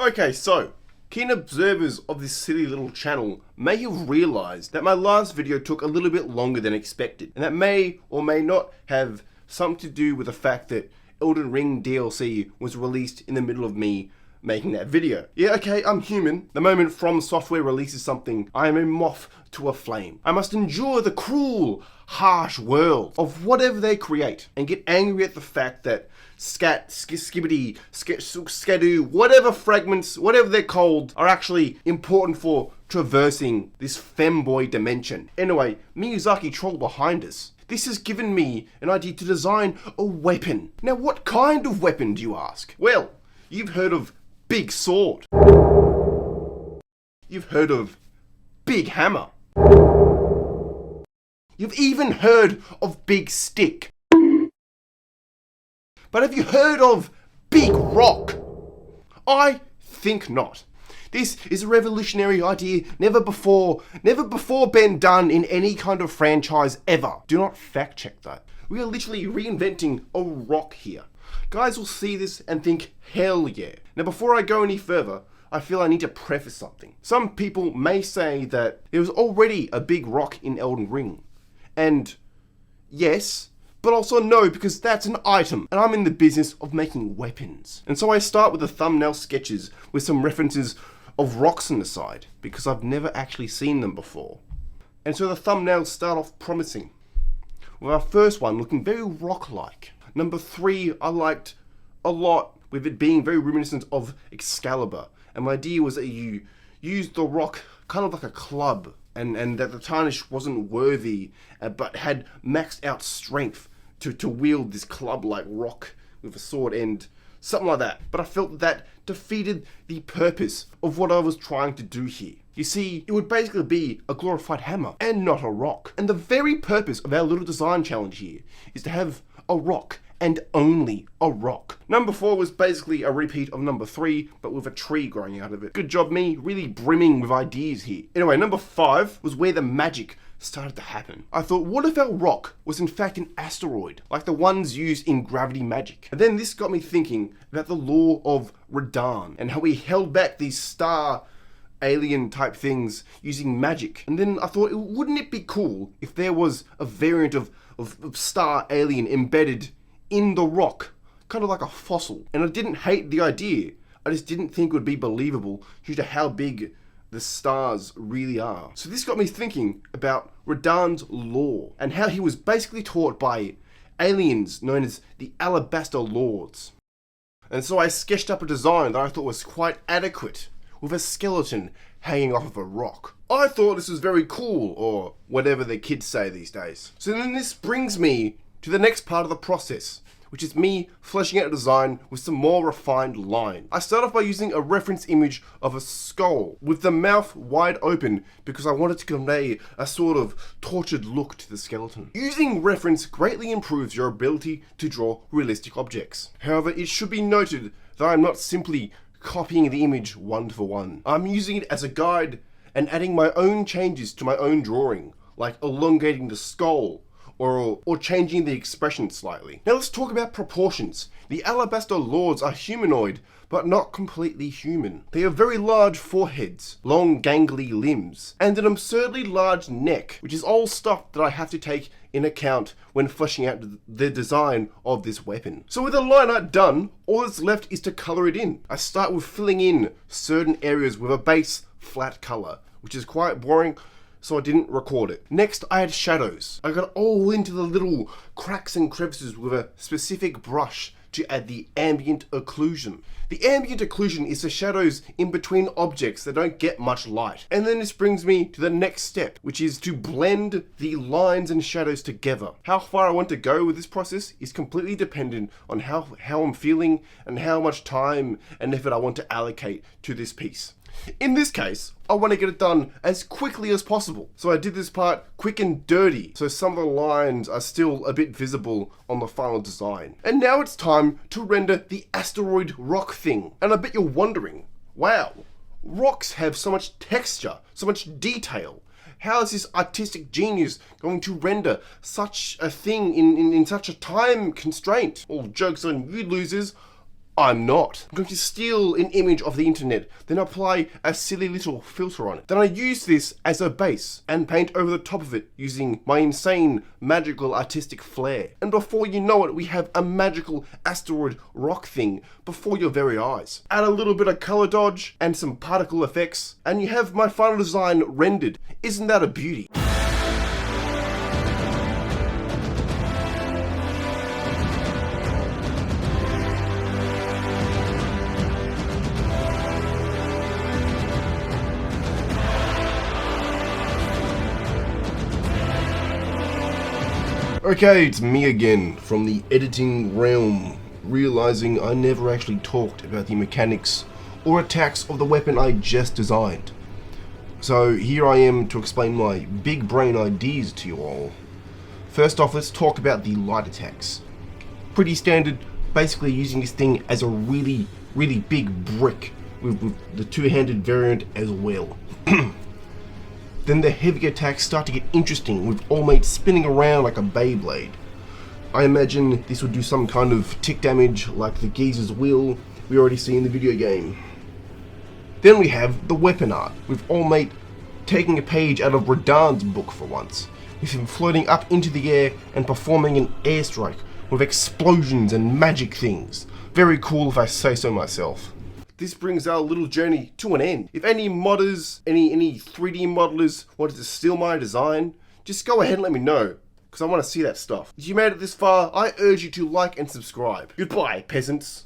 Okay, so, keen observers of this silly little channel may have realised that my last video took a little bit longer than expected, and that may or may not have something to do with the fact that Elden Ring DLC was released in the middle of me making that video. Yeah, okay, I'm human. The moment From Software releases something, I am a moth to a flame. I must endure the cruel, harsh world of whatever they create and get angry at the fact that skibbity, skadoo, whatever fragments, whatever they're called, are actually important for traversing this femboy dimension. Anyway, Miyazaki troll behind us. This has given me an idea to design a weapon. Now, what kind of weapon, do you ask? Well, you've heard of Big Sword. You've heard of Big Hammer. You've even heard of Big Stick. But have you heard of Big Rock? I think not. This is a revolutionary idea never before been done in any kind of franchise ever. Do not fact check that. We are literally reinventing a rock here. Guys will see this and think, hell yeah. Now before I go any further, I feel I need to preface something. Some people may say that there was already a big rock in Elden Ring. And yes, but also no, because that's an item, and I'm in the business of making weapons. And so I start with the thumbnail sketches with some references of rocks on the side, because I've never actually seen them before. And so the thumbnails start off promising, with our first one looking very rock-like. Number 3, I liked a lot, with it being very reminiscent of Excalibur. And my idea was that you used the rock kind of like a club, and that the tarnish wasn't worthy, but had maxed out strength to wield this club-like rock with a sword end, something like that. But I felt that defeated the purpose of what I was trying to do here. You see, it would basically be a glorified hammer and not a rock. And the very purpose of our little design challenge here is to have a rock and only a rock. Number 4 was basically a repeat of number 3, but with a tree growing out of it. Good job me, really brimming with ideas here. Anyway, number 5 was where the magic started to happen. I thought, what if our rock was in fact an asteroid, like the ones used in Gravity Magic? And then this got me thinking about the law of Redesigned, and how we held back these star alien type things using magic. And then I thought, wouldn't it be cool if there was a variant of star alien embedded in the rock, kind of like a fossil? And I didn't hate the idea, I just didn't think it would be believable due to how big the stars really are. So this got me thinking about Redesigned's lore, and how he was basically taught by aliens known as the Alabaster Lords. And so I sketched up a design that I thought was quite adequate, with a skeleton hanging off of a rock. I thought this was very cool, or whatever the kids say these days. So then this brings me to the next part of the process, which is me fleshing out a design with some more refined line. I start off by using a reference image of a skull with the mouth wide open, because I wanted to convey a sort of tortured look to the skeleton. Using reference greatly improves your ability to draw realistic objects. However, it should be noted that I'm not simply copying the image one for one. I'm using it as a guide and adding my own changes to my own drawing, like elongating the skull, or changing the expression slightly. Now let's talk about proportions. The Alabaster Lords are humanoid, but not completely human. They have very large foreheads, long gangly limbs, and an absurdly large neck, which is all stuff that I have to take in account when fleshing out the design of this weapon. So with the line art done, all that's left is to color it in. I start with filling in certain areas with a base flat color, which is quite boring, so I didn't record it. Next, I had shadows. I got all into the little cracks and crevices with a specific brush to add the ambient occlusion. The ambient occlusion is the shadows in between objects that don't get much light. And then this brings me to the next step, which is to blend the lines and shadows together. How far I want to go with this process is completely dependent on how I'm feeling and how much time and effort I want to allocate to this piece. In this case, I want to get it done as quickly as possible. So I did this part quick and dirty, so some of the lines are still a bit visible on the final design. And now it's time to render the asteroid rock thing. And I bet you're wondering, wow, rocks have so much texture, so much detail. How is this artistic genius going to render such a thing in such a time constraint? All jokes on you losers. I'm not. I'm going to steal an image of the internet, then apply a silly little filter on it. Then I use this as a base and paint over the top of it using my insane magical artistic flair. And before you know it, we have a magical asteroid rock thing before your very eyes. Add a little bit of color dodge and some particle effects, and you have my final design rendered. Isn't that a beauty? Okay, it's me again from the editing realm, realizing I never actually talked about the mechanics or attacks of the weapon I just designed. So here I am to explain my big brain ideas to you all. First off, let's talk about the light attacks. Pretty standard, basically using this thing as a really big brick with the two-handed variant as well. Then the heavy attacks start to get interesting, with All Might spinning around like a Beyblade. I imagine this would do some kind of tick damage like the geezer's wheel we already see in the video game. Then we have the weapon art, with All Might taking a page out of Redesigned's book for once, with him floating up into the air and performing an airstrike with explosions and magic things. Very cool if I say so myself. This brings our little journey to an end. If any modders, any 3D modelers wanted to steal my design, just go ahead and let me know, because I want to see that stuff. If you made it this far, I urge you to like and subscribe. Goodbye, peasants.